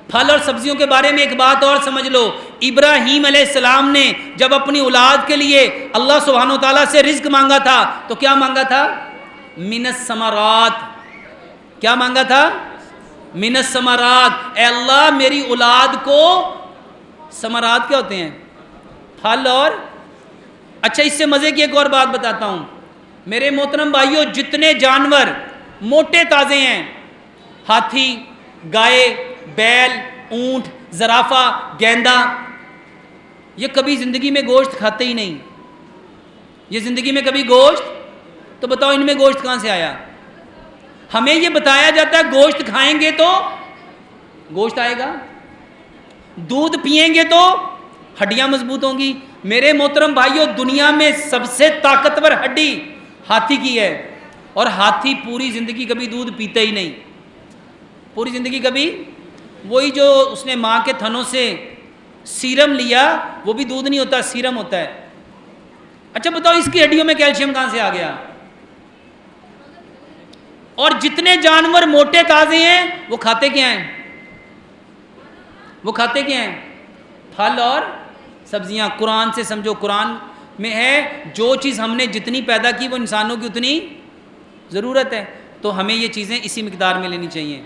پھل اور سبزیوں کے بارے میں ایک بات اور سمجھ لو، ابراہیم علیہ السلام نے جب اپنی اولاد کے لیے اللہ سبحانہ وتعالیٰ سے رزق مانگا تھا تو کیا مانگا تھا؟ من الثمرات. کیا مانگا تھا؟ من الثمرات. اے اللہ میری اولاد کو، ثمرات کیا ہوتے ہیں؟ پھل. اور اچھا اس سے مزے کی ایک اور بات بتاتا ہوں میرے محترم بھائیوں، جتنے جانور موٹے تازے ہیں، ہاتھی، گائے، بیل، اونٹ، زرافہ، گینڈا، یہ کبھی زندگی میں گوشت کھاتے ہی نہیں. یہ زندگی میں کبھی گوشت، تو بتاؤ ان میں گوشت کہاں سے آیا؟ ہمیں یہ بتایا جاتا ہے گوشت کھائیں گے تو گوشت آئے گا، دودھ پئیں گے تو ہڈیاں مضبوط ہوں گی. میرے محترم بھائیوں، دنیا میں سب سے طاقتور ہڈی ہاتھی کی ہے، اور ہاتھی پوری زندگی کبھی دودھ پیتا ہی نہیں. پوری زندگی کبھی، وہی جو اس نے ماں کے تھنوں سے سیرم لیا وہ بھی دودھ نہیں ہوتا، سیرم ہوتا ہے. اچھا بتاؤ اس کی ہڈیوں میں کیلشیم کہاں سے آ گیا؟ اور جتنے جانور موٹے تازے ہیں وہ کھاتے کیا ہیں؟ وہ کھاتے کیا ہیں؟ پھل اور سبزیاں. قرآن سے سمجھو، قرآن میں ہے جو چیز ہم نے جتنی پیدا کی وہ انسانوں کی اتنی ضرورت ہے، تو ہمیں یہ چیزیں اسی مقدار میں لینی چاہیے.